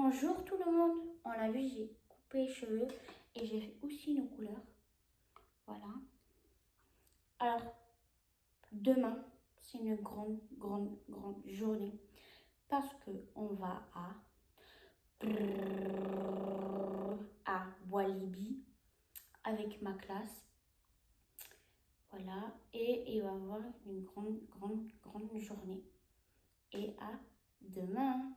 Bonjour tout le monde. On l'a vu, j'ai coupé les cheveux et j'ai fait aussi nos couleurs. Voilà. Alors, demain, c'est une grande journée parce que on va à Walibi avec ma classe. Voilà. Et il va y avoir une grande journée. Et à demain.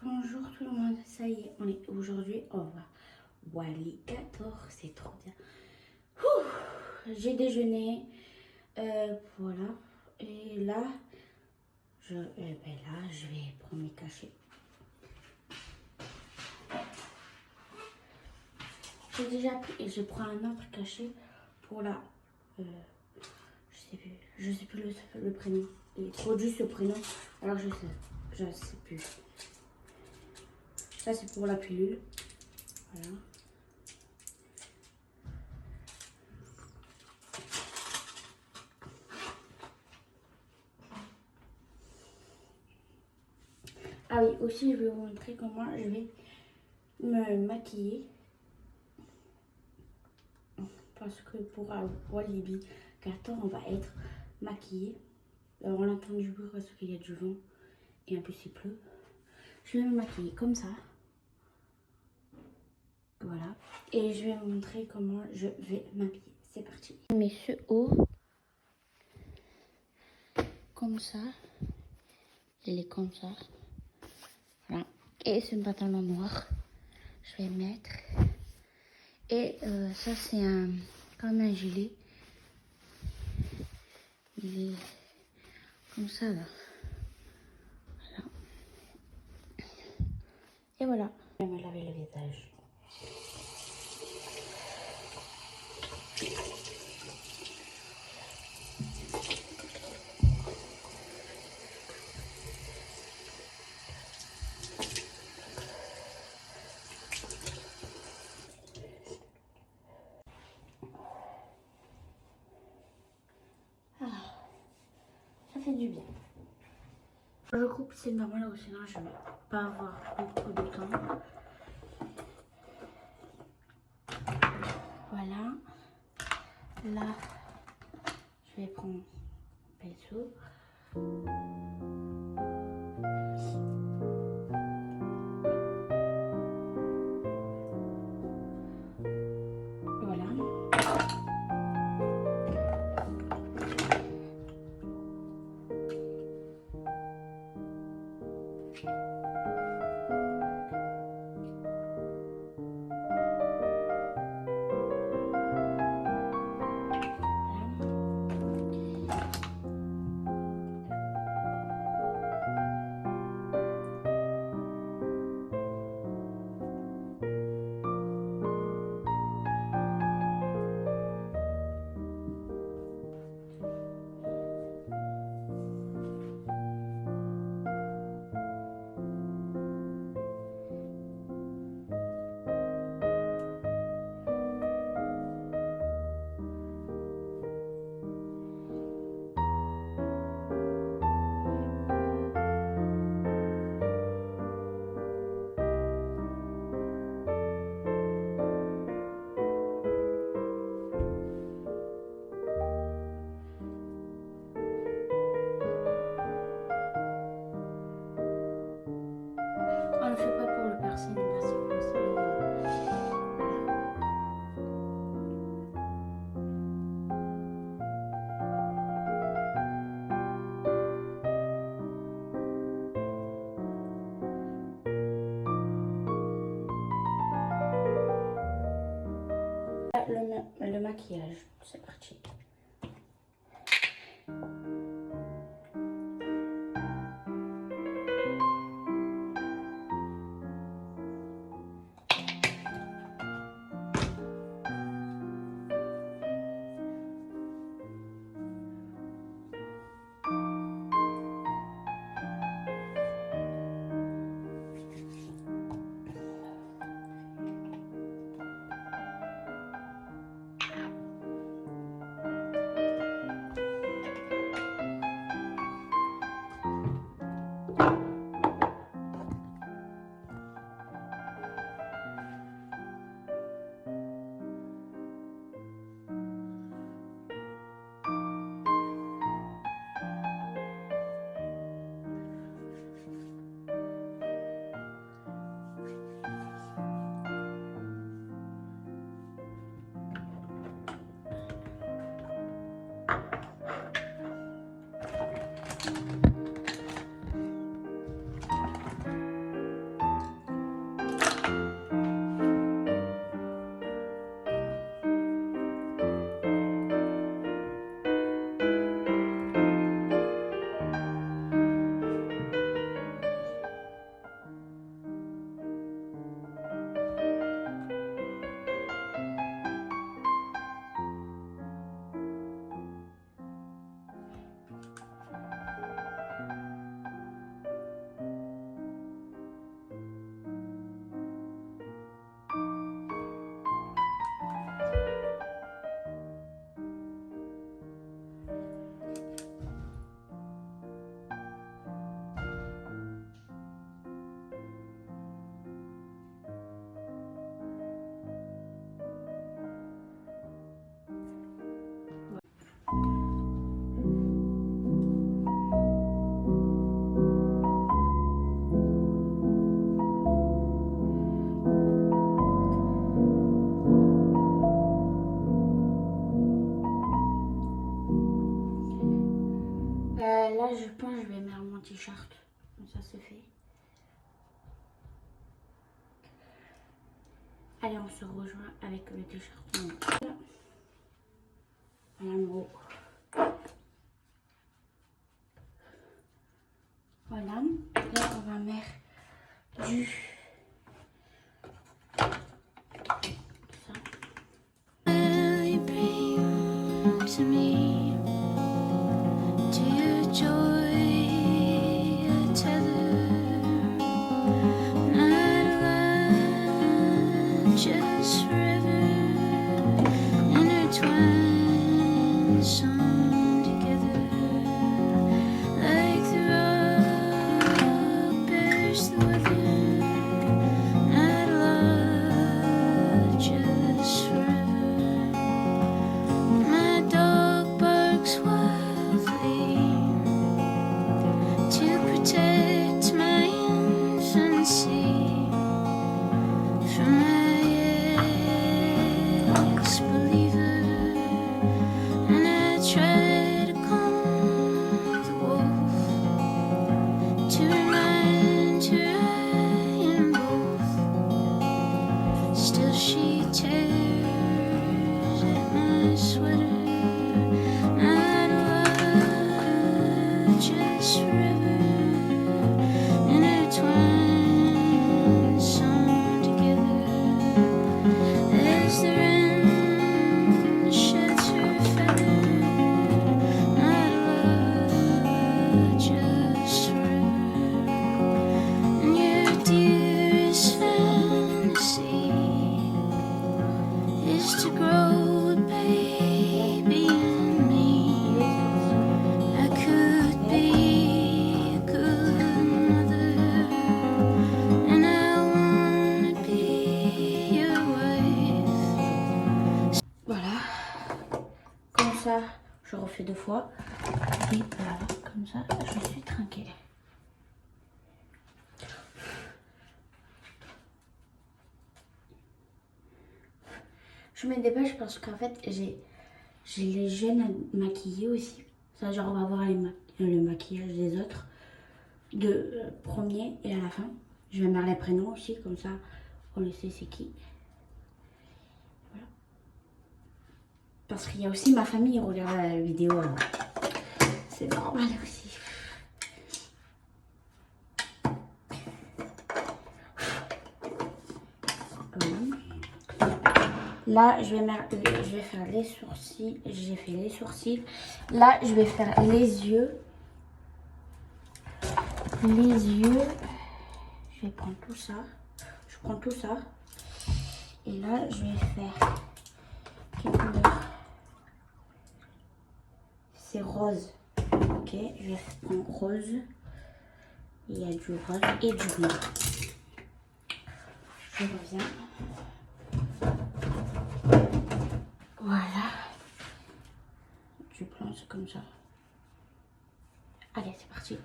Bonjour tout le monde, ça y est, on est aujourd'hui, on va Wally 14, c'est trop bien. J'ai déjeuné, voilà, et là, je vais prendre mes cachets. J'ai déjà pris, et je prends un autre cachet pour la, je sais plus le prénom. Il est trop juste ce prénom, alors je sais plus. Ça c'est pour la pilule, voilà. Ah oui, aussi je vais vous montrer comment je vais me maquiller. Parce que pour Walibi 14, on va être maquillé. Alors on entend du bruit parce qu'il y a du vent et en plus il pleut. Je vais me maquiller comme ça. Voilà. Et je vais vous montrer comment je vais m'habiller. C'est parti. Je mets ce haut. Comme ça. Il est comme ça. Voilà. Et ce pantalon noir. Je vais mettre. Et ça c'est comme un gilet. Il est comme ça là. Voilà. Et voilà. Je vais me laver le visage. Ça fait du bien. Je coupe, c'est normal, ou sinon je vais pas avoir beaucoup de temps. Voilà. Là, je vais prendre un pinceau. Voilà. Le maquillage, c'est parti. Là, je pense que je vais mettre mon t-shirt. Comme ça, c'est fait. Allez, on se rejoint avec le t-shirt. Voilà, en gros. Voilà. Là, on va mettre du... ça. To me, to your joy, a tether, not alive, just forever, intertwined, sewn together, like the rock bears the weather, not alive, just forever. My dog barks wildly to protect my infancy from my ex-believer, and I try to calm the wolf to remind her I am both. Still she tears at my sweater. Just forever, intertwined, sewn together, as the wind sheds her feather. Not love, just forever, and your dearest fantasy is to grow a baby in me. I could be a good mother, and I wanna be your wife. Voilà, comme ça, je refais 2 fois, et voilà, comme ça, je suis tranquille. Je me dépêche parce qu'en fait, j'ai les jeunes à maquiller aussi. Ça, genre, on va voir le maquillage des autres, de premier et à la fin. Je vais mettre les prénoms aussi, comme ça, on le sait c'est qui. Voilà. Parce qu'il y a aussi ma famille qui regarde la vidéo. C'est normal aussi. Là, je vais faire les sourcils. J'ai fait les sourcils. Là, je vais faire les yeux. Les yeux. Je vais prendre tout ça. Je prends tout ça. Et là, je vais faire... Quelle couleur? C'est rose. Ok, je vais prendre rose. Il y a du rose et du blanc. Je reviens. Voilà. Du blanc, c'est comme ça. Allez, c'est parti.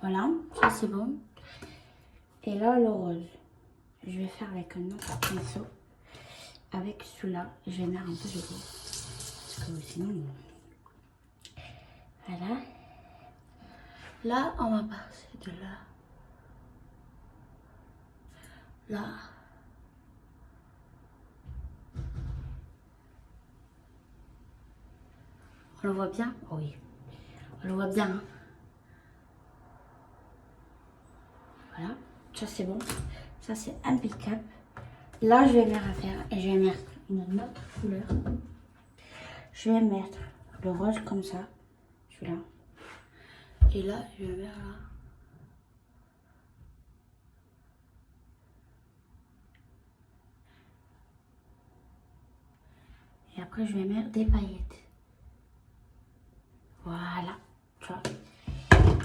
Voilà, ça c'est bon. Et là, le rose. Je vais faire avec un autre pinceau. Avec celui-là, je vais mettre un peu de rose. Parce que sinon... Voilà. Là, on va passer de là. Là. On le voit bien? Oui. On le voit bien. Hein? Voilà. Ça, c'est bon. Ça, c'est impeccable. Là, je vais mettre à faire. Et je vais mettre une autre couleur. Je vais mettre le rose comme ça. Celui-là. Et là, je vais mettre là. Et après, je vais mettre des paillettes. Voilà. Tu vois.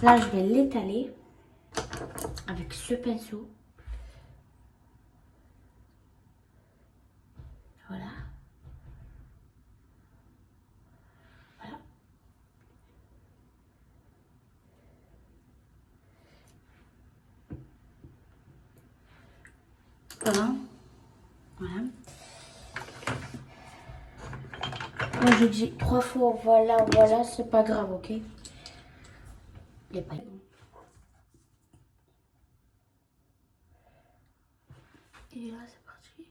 Là, je vais l'étaler avec ce pinceau. Voilà. Voilà. Voilà. Voilà. Moi, je dis 3 fois voilà, voilà, c'est pas grave, ok? Les paillettes. Et là, c'est parti.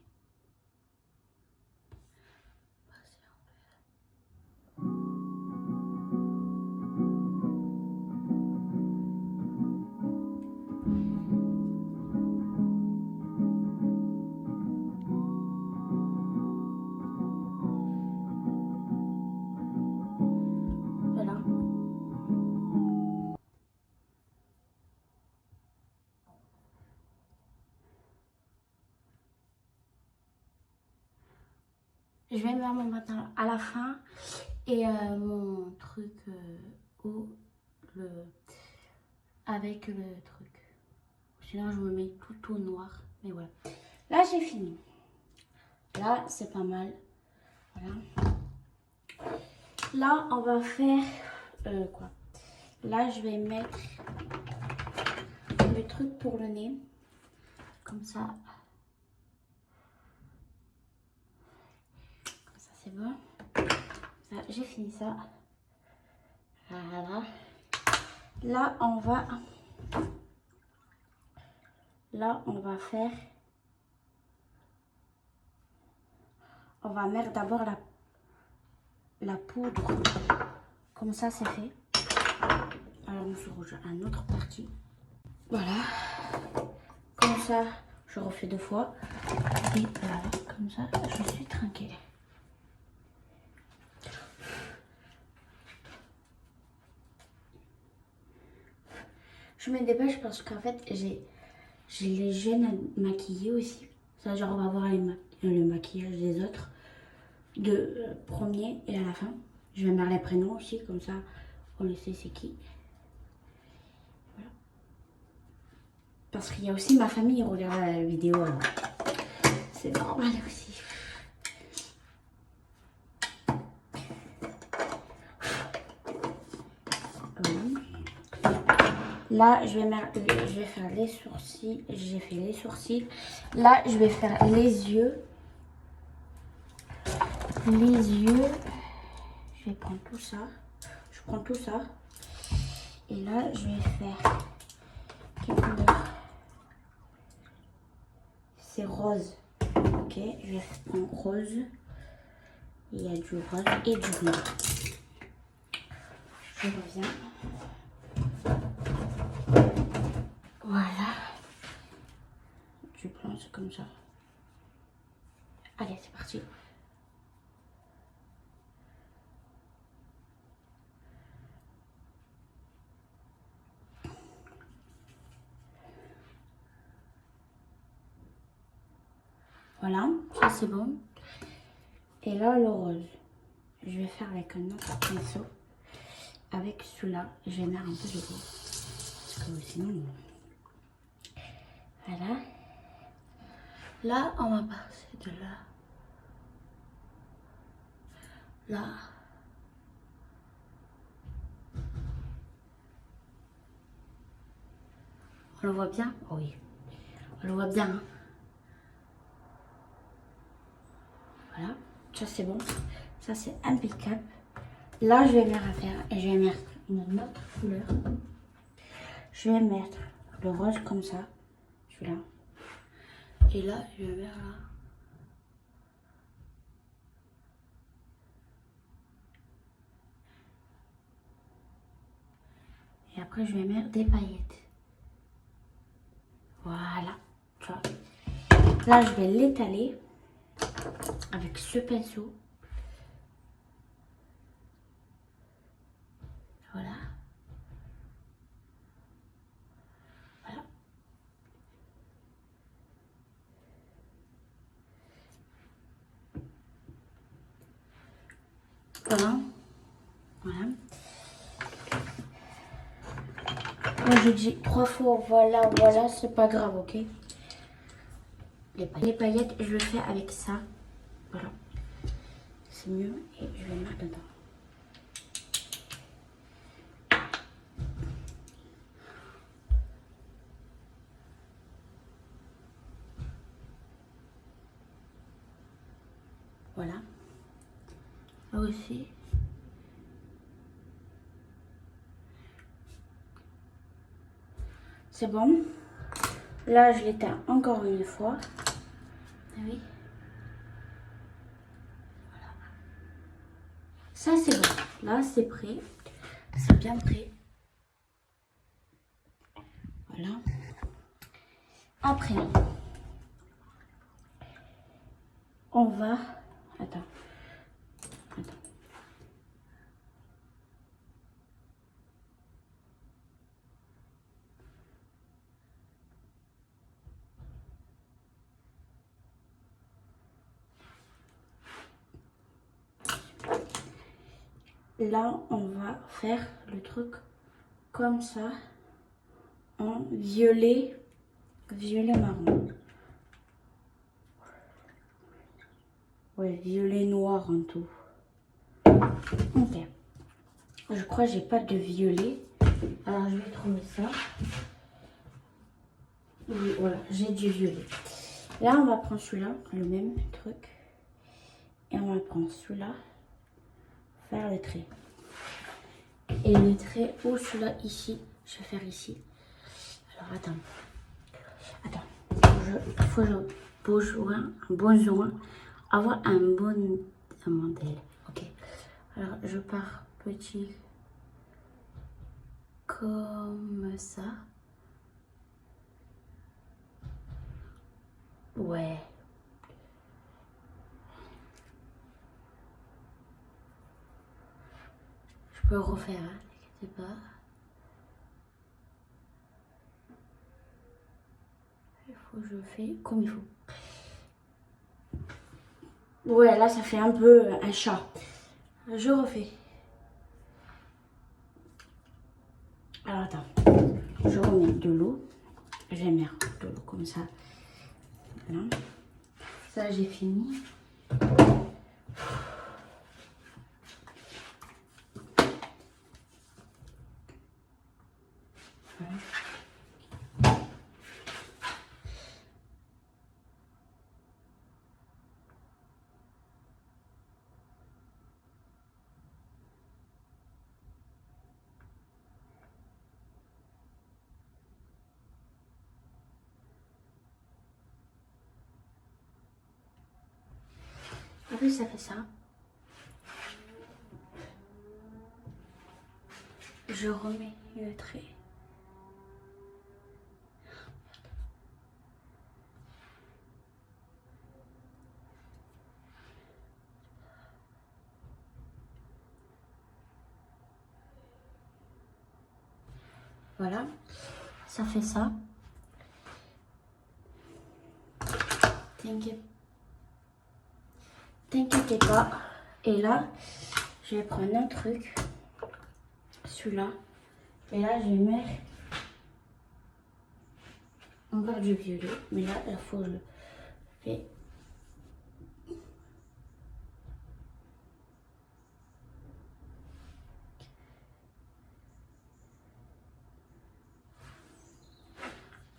Voilà. Je vais mettre mon matin à la fin et mon truc avec le truc. Sinon, je me mets tout au noir. Mais voilà. Là, j'ai fini. Là, c'est pas mal. Voilà. Là, on va faire quoi? Là, je vais mettre le truc pour le nez. Comme ça. Comme ça, c'est bon. J'ai fini ça. Voilà. Là, on va faire... On va mettre d'abord la poudre. Comme ça, c'est fait. Alors, on se rouge à une autre partie. Voilà. Comme ça, je refais 2 fois. Et voilà, comme ça, je suis tranquille. Je me dépêche parce qu'en fait, j'ai les jeunes à maquiller aussi. Ça, genre, on va voir le maquillage des autres. De premier et à la fin. Je vais mettre les prénoms aussi, comme ça, on le sait c'est qui. Voilà. Parce qu'il y a aussi ma famille qui regarde la vidéo. C'est normal aussi. Là, je vais faire les sourcils. J'ai fait les sourcils. Là, je vais faire les yeux. Les yeux. Je vais prendre tout ça. Je prends tout ça. Et là, je vais faire quelle couleur? C'est rose. Ok, je vais prendre rose. Il y a du rose et du blanc. Je reviens. Voilà. Du blanc, c'est comme ça. Allez, c'est parti. Voilà, ça c'est bon. Et là, le rose. Je vais faire avec un autre pinceau. Avec celui-là, je vais mettre un peu de rose. Parce que sinon... Voilà. Là, on va passer de là. Là. On le voit bien? Oui. On le voit bien. Hein. Voilà. Ça, c'est bon. Ça, c'est impeccable. Là, je vais mettre à faire. Et je vais mettre une autre couleur. Je vais mettre le rose comme ça. Celui-là. Et là, je vais mettre là. Et après, je vais mettre des paillettes. Voilà. Tu vois. Là, je vais l'étaler avec ce pinceau. Voilà. Voilà. Voilà. Voilà. Moi, je dis 3 fois voilà, voilà, c'est pas grave, ok? Les paillettes, je le fais avec ça. Voilà. C'est mieux et je vais mettre dedans. Voilà. Là aussi. C'est bon. Là, je l'éteins encore une fois. Ah oui. Voilà. Ça, c'est bon. Là, c'est prêt. C'est bien prêt. Voilà. Après, on va... Attends. Attends. Là, on va faire le truc comme ça, en violet, violet marron. Ouais, violet noir en tout. Ok. Je crois que j'ai pas de violet. Alors, je vais trouver ça. Oui, voilà, j'ai du violet. Là, on va prendre celui-là, le même truc. Et on va prendre celui-là, faire le trait. Et le trait ou celui-là ici, je vais faire ici. Alors, attends. Il faut que je besoin avoir un bon modèle. Ok. Alors, je pars petit comme ça. Ouais. Je peux refaire, hein, n'inquiétez pas. Il faut que je fais comme il faut. Ouais, là, ça fait un peu un chat. Je refais. Alors, attends. Je remets de l'eau. Je vais mettre de l'eau comme ça. Voilà. Ça, j'ai fini. Voilà. plus, ça fait ça. Je remets le trait. Voilà, ça fait ça. T'inquiète pas. Et là, je vais prendre un truc. Celui-là. Et là, je vais mettre encore du violet. Mais là, il faut que je le fais.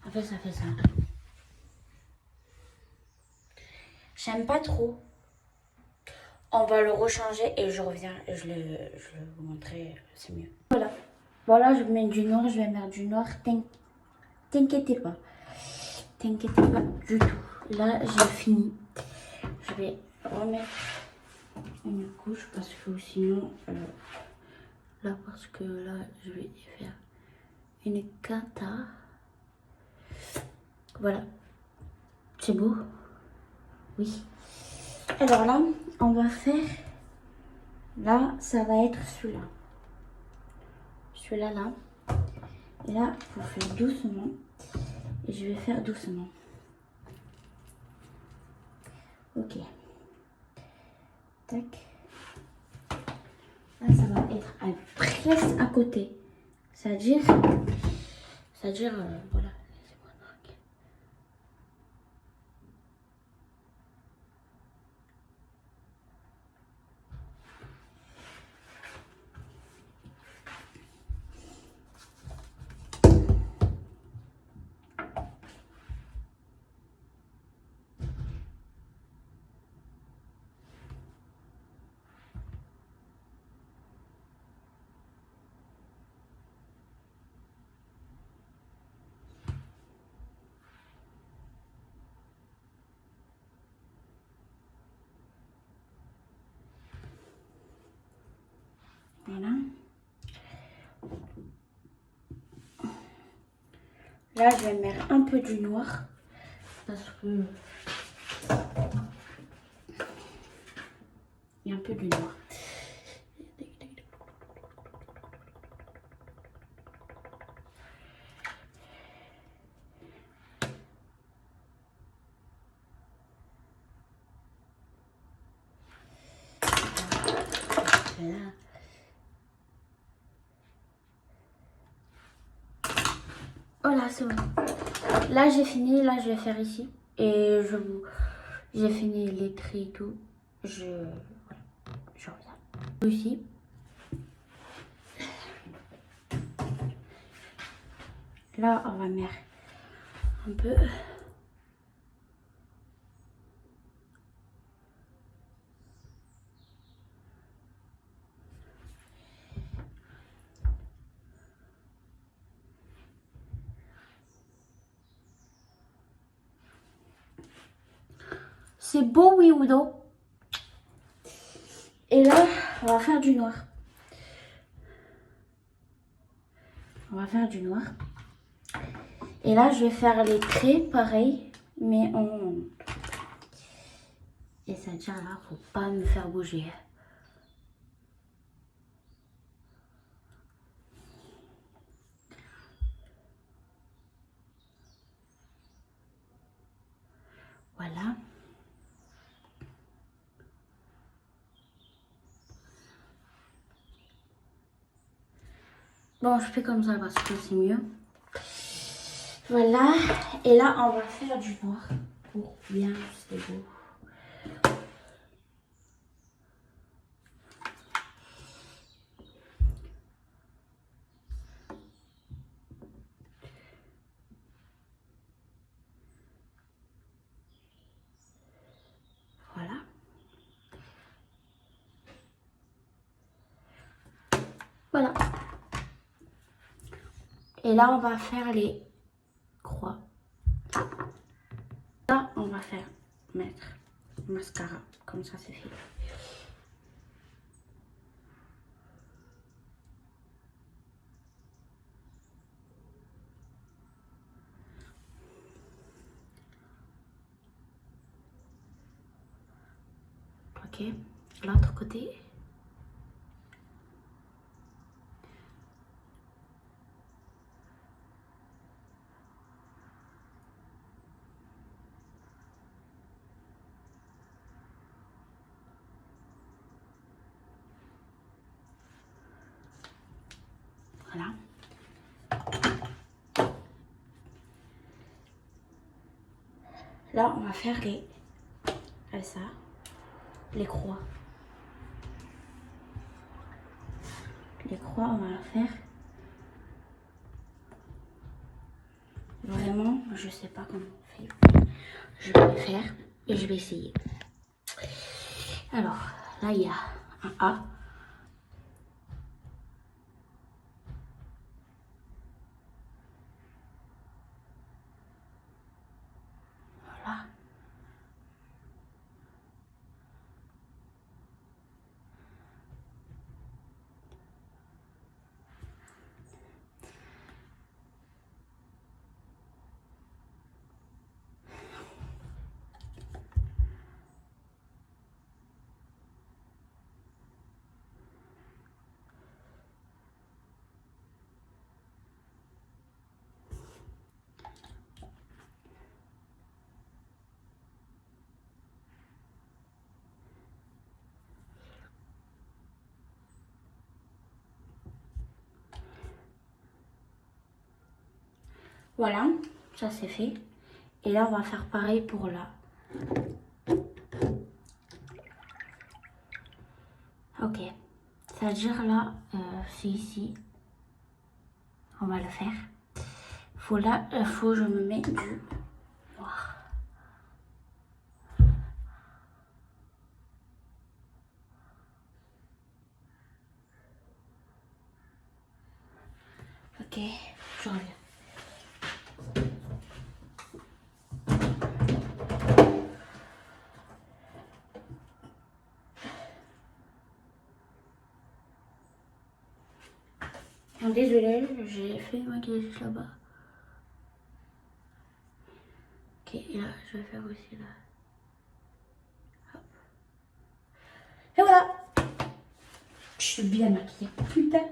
En fait, ça fait ça. J'aime pas trop. On va le rechanger et je reviens. Je vais vous montrer. C'est mieux. Voilà. Voilà, je mets du noir. Je vais mettre du noir. T'inquiète pas. T'inquiète pas du tout. Là, j'ai fini. Je vais remettre une couche parce que sinon... là, parce que là, je vais faire une cata. Voilà. C'est beau? Oui. Alors là, on va faire... Là, ça va être celui-là. Celui-là, là. Et là, il faut faire doucement. Et je vais faire doucement. Ok. Tac. Là, ça va être presque à côté. C'est-à-dire, voilà. Voilà. Là, je vais mettre un peu du noir. Parce que... il y a un peu du noir. Voilà. Voilà, c'est bon. Là, j'ai fini. Là, je vais faire ici. Et j'ai fini les traits et tout. Voilà. Je reviens. Ici. Là, on va mettre un peu. C'est beau, oui ou non? Et là, on va faire du noir. On va faire du noir. Et là, je vais faire les traits pareil, mais en... Et ça tient là, faut pas me faire bouger. Voilà. Bon, je fais comme ça parce que c'est mieux. Voilà. Et là, on va faire du noir pour bien, c'est beau. Voilà. Voilà. Et là, on va faire les croix. Là, on va faire mettre mascara. Comme ça, c'est fait. Ok, l'autre côté. Voilà. Là, on va faire les croix. Les croix, on va la faire. Vraiment, je sais pas comment on fait. Je vais le faire et je vais essayer. Alors, là, il y a un A. Voilà. Voilà, ça c'est fait. Et là, on va faire pareil pour là. Ok, c'est-à-dire là, c'est ici. On va le faire. Faut là, faut je me mets du noir. Ok, je reviens. Désolée, j'ai fait le maquillage là-bas. Ok, et là, je vais faire aussi là. Hop. Et voilà. Je suis bien maquillée. Putain.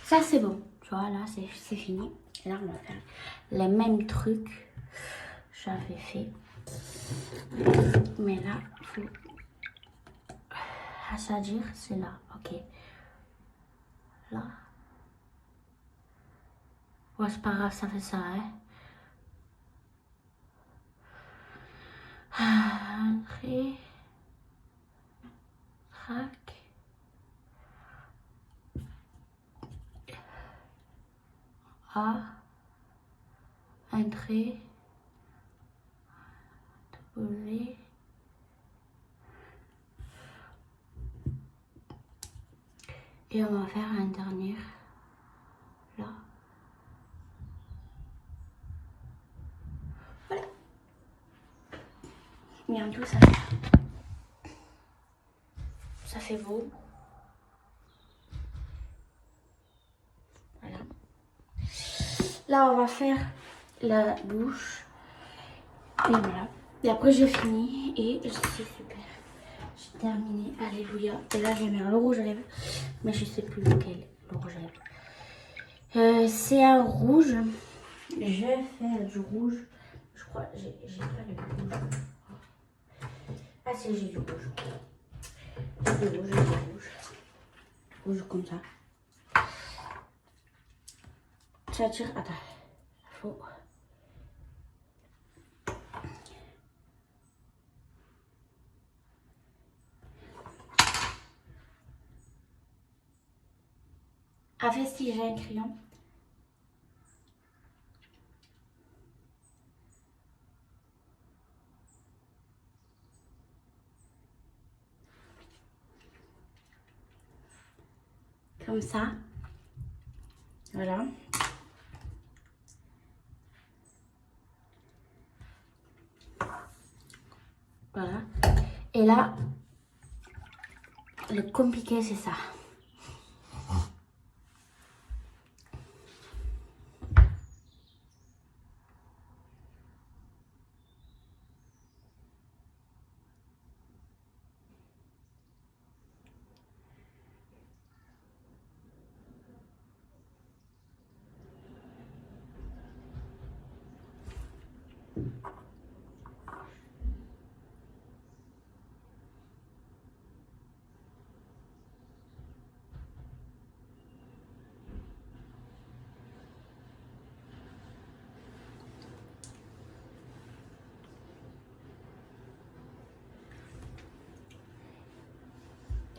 Ça, c'est bon. Tu vois, là, c'est fini. Et là, on va faire les mêmes trucs que j'avais fait. Mais là, il faut... C'est-à-dire, c'est là. Ok. Là. Ouais, c'est pas grave, ça fait ça, hein. Entrée. Trac. A. Entrée. W. Et on va faire un dernier. Là. Voilà. Et en tout, ça fait beau. Voilà. Là, on va faire la bouche. Et voilà. Et après, j'ai fini. Et c'est super. J'ai terminé. Alléluia. Et là, je vais mettre le rouge à lèvres. Mais je sais plus lequel, le rouge à lèvres. C'est un rouge. Je vais faire du rouge. Je crois, j'ai pas le rouge. Ah si, j'ai du rouge. J'ai du rouge, j'ai du rouge. Rouge comme ça. Ça tire, attends. Faut... Ah, fait si j'ai un crayon. comme ça. Voilà. Voilà. Et là, le compliqué, c'est ça.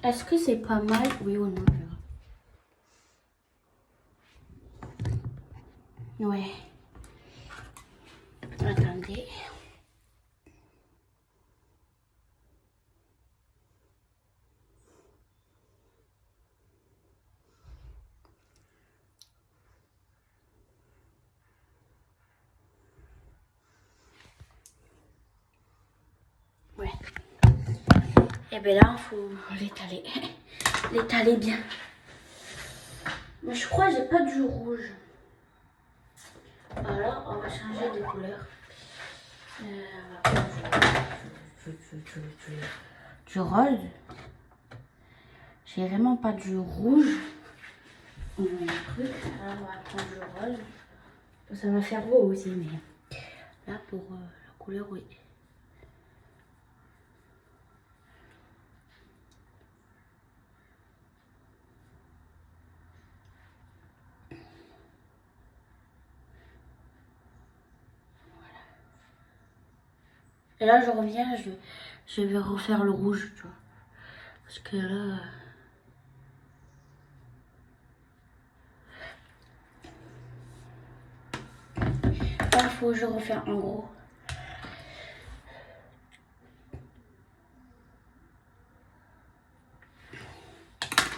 Est-ce que c'est pas mal? Oui ou non? Ouais. Attendez. Ouais. Et bien là, il faut l'étaler. L'étaler bien. Mais je crois que j'ai pas du rouge. Alors, on va changer de couleur. On va prendre du rose. J'ai vraiment pas du rouge. Alors, on va prendre du rose. Ça va faire beau aussi, mais là, pour la couleur, oui. Et là, je reviens, je vais refaire le rouge, tu vois. Parce que là... Là, il faut que je refaire en gros.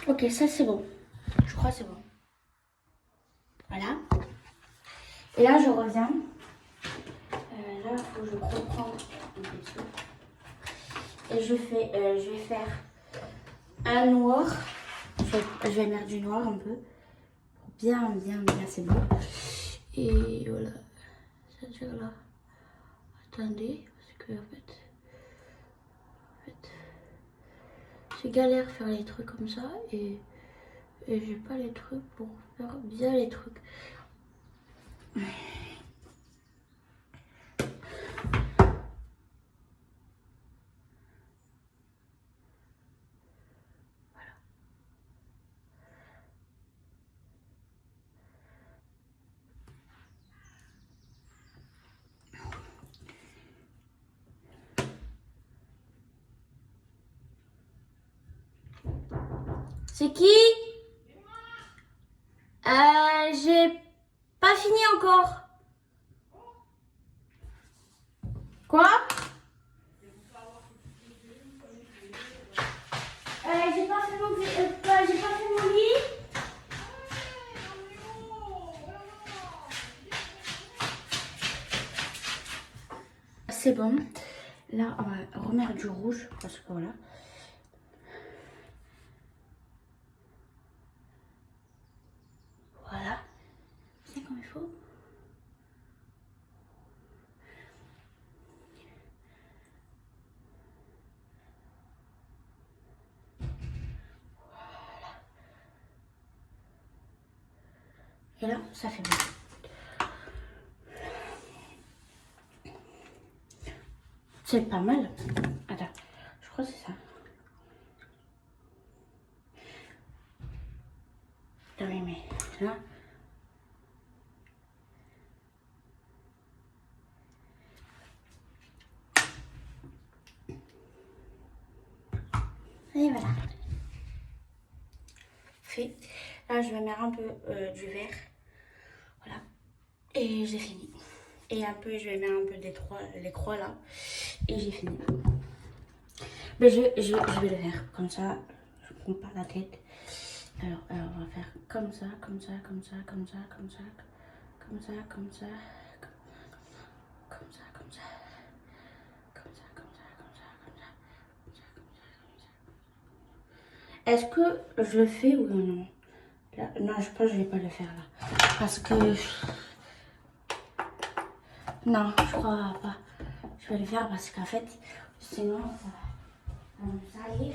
Ok, ça c'est bon. Je crois que c'est bon. Voilà. Et là, je reviens. Là, il faut que je reprends un pinceau. Et je vais faire un noir. Je vais mettre du noir un peu. Bien, c'est bon. Et voilà. C'est-à-dire là. Attendez, parce que en fait c'est galère faire les trucs comme ça et j'ai pas les trucs pour faire bien les trucs. C'est qui? J'ai pas fini encore. Quoi? J'ai pas fait mon lit. C'est bon. Là, on va remettre du rouge parce que voilà. Voilà. C'est comme il faut. Et là, ça fait bien. C'est pas mal. Attends, je crois que c'est ça. Oui, mais là. Et voilà. Fait. Là, je vais mettre un peu du vert. Voilà. Et j'ai fini. Et un peu, je vais mettre un peu les croix là. Et j'ai fini. Mais je vais le faire. Comme ça, je ne prends pas la tête. Alors, on va faire comme ça, comme ça, comme ça, comme ça, comme ça, comme ça, comme ça, comme ça, comme ça, comme ça, comme ça, comme ça, comme ça, comme ça, comme ça, comme ça. Est-ce que je le fais ou non? Là, non, je pense que je vais pas le faire là. Parce que... Non, je crois pas. Je vais le faire parce qu'en fait, sinon, ça va me salir.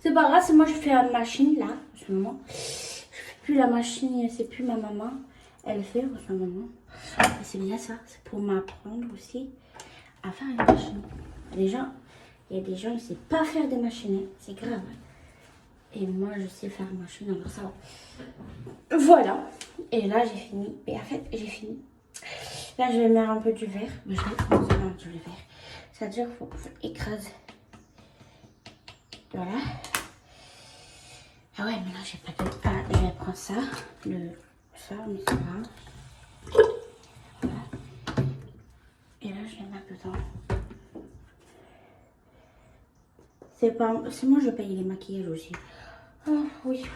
C'est pas grave, c'est moi je fais la machine là, en ce moment. Je fais plus la machine, c'est plus ma maman. Elle fait en ce moment. Et c'est bien ça, c'est pour m'apprendre aussi à faire une machine. Il y a des gens qui ne savent pas faire des machines, c'est grave. Et moi je sais faire une machine, alors ça va. Voilà. Et là j'ai fini. Et en fait j'ai fini. Là je vais mettre un peu du verre. Mais je vais commencer à mettre du verre. C'est-à-dire qu'il faut écraser. Voilà. Ah ouais, mais là j'ai pas de... Ah, je vais prendre ça. Ça, mais c'est pas. Voilà. Et là je vais mettre dedans. C'est moi je paye les maquillages aussi. Oh oui.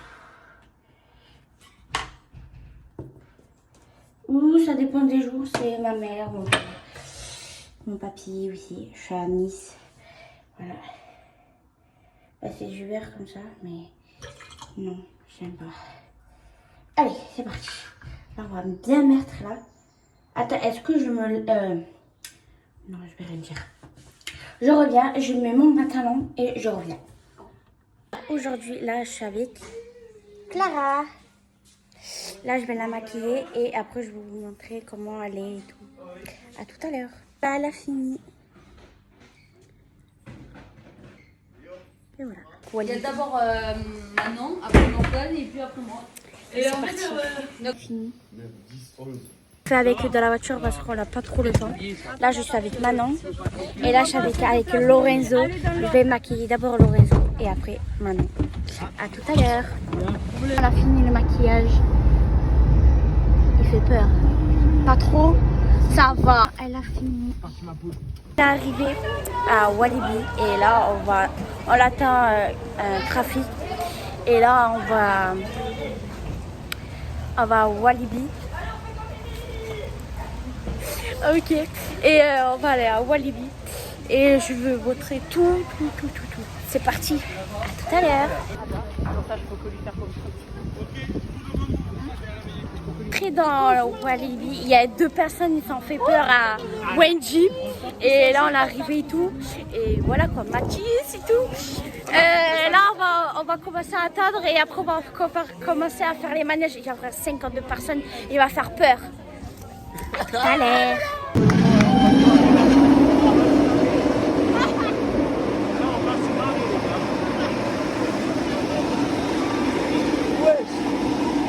Ouh, ça dépend des jours. C'est ma mère, mon papy aussi. Je suis à Nice. Voilà. Bah, c'est du verre comme ça, mais non, j'aime pas. Allez, c'est parti. Là, on va bien mettre là. Attends, est-ce que je me... Non, je vais rien dire. Je reviens, je mets mon pantalon et je reviens. Aujourd'hui, là, je suis avec Clara. Là, je vais la maquiller et après, je vais vous montrer comment elle est et tout. À tout à l'heure. Là, elle a fini. Et voilà. Il y a d'abord Manon, après Morgane et puis après moi. Et en fait, fini. Je suis avec eux dans la voiture parce qu'on n'a pas trop le temps. Là, je suis avec Manon. Et là, je suis avec Lorenzo. Je vais maquiller d'abord Lorenzo et après Manon. À tout à l'heure. On a fini le maquillage. Il fait peur. Pas trop. Ça va. Elle a fini. On est arrivé à Walibi. Et là, on attend un trafic. Et là, on va à Walibi. Ok, et on va aller à Walibi et je veux montrer tout. C'est parti, à tout à l'heure. Après dans Walibi, il y a 2 personnes qui s'en fait peur à Wenji et là on est arrivé et tout et voilà quoi, Mathis et tout. Là on va commencer à attendre et après on va commencer à faire les manèges. Il y aura 52 personnes, il va faire peur. À tout à l'heure.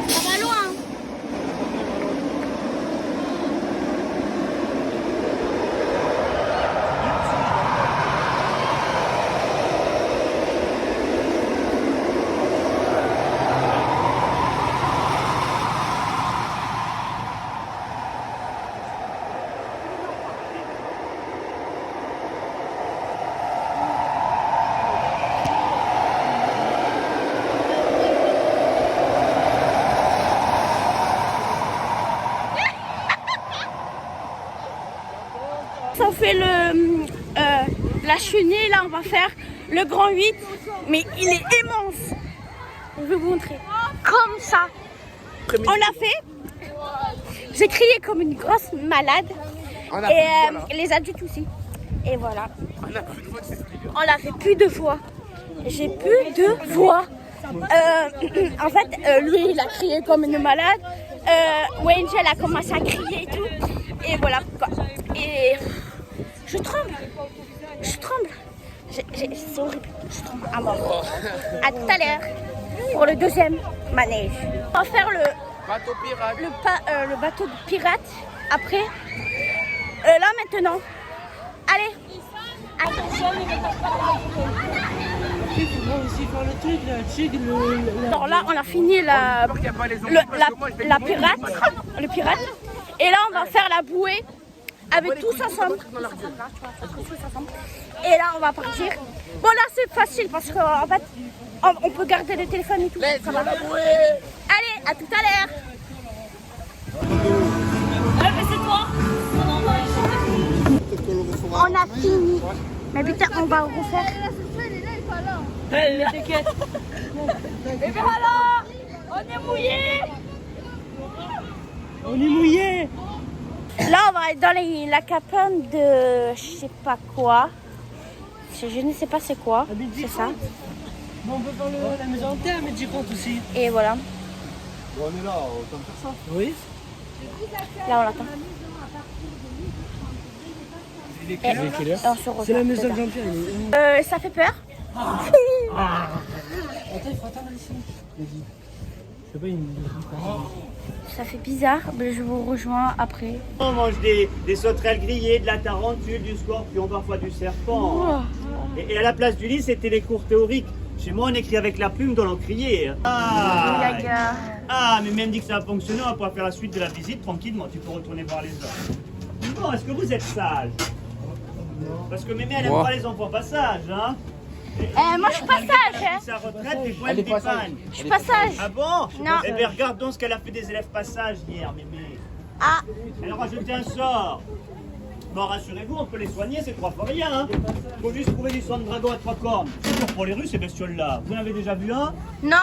Ça va loin. On fait la chenille, là on va faire le grand 8, mais il est immense. Je vais vous montrer. Comme ça. On a fait. J'ai crié comme une grosse malade. Et les adultes aussi. Et voilà. On l'a fait plus de fois. J'ai plus de fois. En fait, lui il a crié comme une malade. Wangel a commencé à crier et tout. Et voilà quoi. Et je tremble. C'est horrible. Je tremble à mort. À tout à l'heure pour le 2e manège. On va faire le bateau pirate. Le bateau de pirate après. Là maintenant. Allez. Alors là, on a fini le pirate. Et là, on va faire la bouée avec tous ensemble. Et là, on va partir. Bon, là, c'est facile parce qu'en fait, on peut garder le téléphone et tout. Ça va. Allez, à tout à l'heure. Mais c'est toi. On a fini. Mais putain, on va refaire. T'inquiète. Et voilà. On est mouillé. On est mouillé. Là, on va être dans la cabane de je sais pas quoi. Je ne sais pas c'est quoi. C'est ça. Bon, on peut faire la maison en terre, mais j'y compte aussi. Et voilà. Bon, on est là, autant faire ça. Oui. Là, on l'attend. Et on se revoit. C'est la maison de dedans. Jean-Pierre. Ça fait peur. Attends, il faut attendre ici. Vas-y. C'est pas une. Ça fait bizarre, mais je vous rejoins après. On mange des sauterelles grillées, de la tarentule, du scorpion, parfois du serpent. Et à la place du lit, c'était les cours théoriques. Chez moi, on écrit avec la plume dans l'encrier. Ah, mais même dit que ça a fonctionné, on va pouvoir faire la suite de la visite tranquillement. Tu peux retourner voir les autres. Bon, est-ce que vous êtes sage? Parce que Mémé, elle n'aime pas les enfants pas sages, hein? Moi, je suis pas sage. Hein. Sa retraite, des fois, elle dépanne. Je suis pas sage. Ah bon? Non. Eh bien, regarde donc ce qu'elle a fait des élèves pas sages hier, Mémé. Ah, Elle a rajouté un sort. Bon, rassurez-vous, on peut les soigner, c'est 3 fois rien. Hein. Faut juste trouver du sang de dragon à 3 cornes. C'est dur pour les Russes, ces bestioles-là. Vous en avez déjà vu un? non.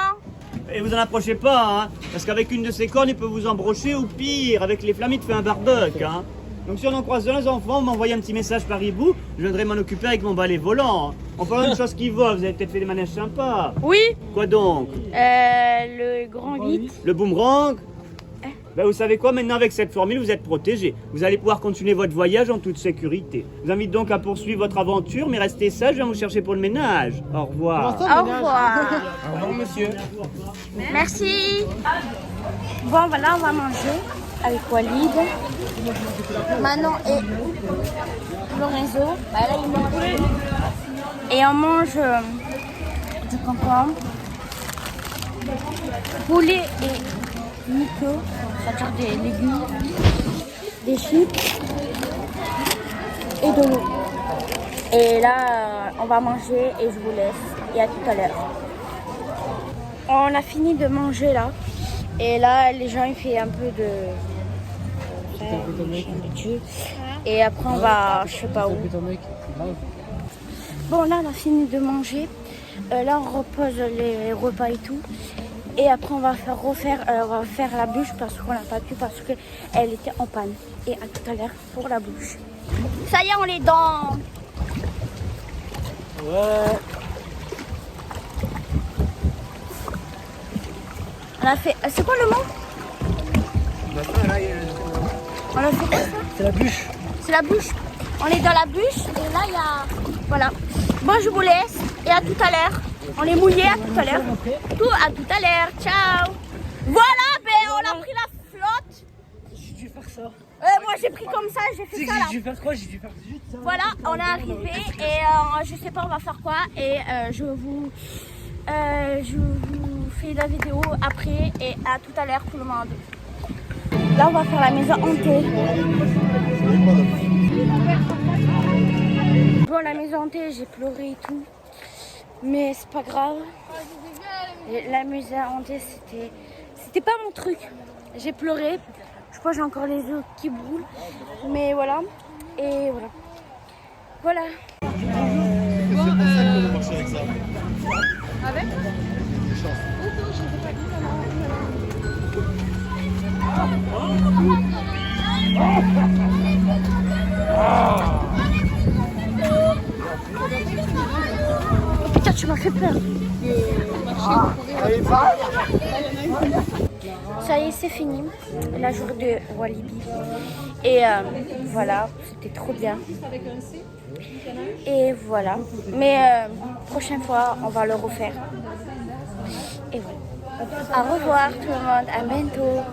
Et vous en approchez pas, hein. Parce qu'avec une de ces cornes, il peut vous embrocher ou pire, avec les flammes, il te fait un barbecue, hein. Donc si on en croise un enfant, m'envoyez un petit message par hibou, je viendrai m'en occuper avec mon balai volant. En parlant d'une chose qui vole, vous avez peut-être fait des manèges sympas. Oui. Quoi donc? Le grand 8. Le boomerang? Ben vous savez quoi, maintenant avec cette formule, vous êtes protégé. Vous allez pouvoir continuer votre voyage en toute sécurité. Je vous invite donc à poursuivre votre aventure, mais restez sage, je viens vous chercher pour le ménage. Au revoir. Au revoir. Au revoir, monsieur. Merci. Bon, voilà, on va manger avec Walid, Manon et Lorenzo. Bah, là, ils mangent. Et on mange du concombre, poulet et Nico, c'est-à-dire des légumes, des chips et de l'eau. Et là, on va manger et je vous laisse. Et à tout à l'heure. On a fini de manger là. Et là, les gens, ils font un peu de Dieu. Et après, on va, je sais pas où. Bon, là, on a fini de manger. Là, on repose les repas et tout. Et après, on va faire la bûche parce qu'on n'a pas pu, parce qu'elle était en panne. Et à tout à l'heure pour la bûche. Ça y est, on est dans... Ouais. On a fait... C'est quoi le mot? On a fait quoi ça? C'est la bûche. C'est la bûche. On est dans la bûche et là, il y a... Voilà. Bon, je vous laisse et à tout à l'heure. On est mouillé, à tout à l'heure. À tout à l'heure. Ciao. Voilà, ben on a pris la flotte. J'ai dû faire ça. Moi, j'ai pris comme ça, j'ai fait ça là. J'ai dû faire quoi? J'ai dû faire vite ça. Voilà, on est arrivé et je sais pas on va faire quoi et je vous fais la vidéo après et à tout à l'heure tout le monde. Là on va faire la maison hantée. Bon la maison hantée j'ai pleuré et tout mais c'est pas grave. La maison hantée c'était pas mon truc. J'ai pleuré. Je crois que j'ai encore les yeux qui brûlent. Mais voilà. Et voilà. Voilà. C'est pour ça qu'on a marché avec ça. Avec? Oh, putain, tu m'as fait peur. Ça y est, c'est fini. La journée de Walibi. Et voilà, c'était trop bien. Et voilà. Mais prochaine fois, on va le refaire. Et voilà. Au revoir tout le monde. À bientôt.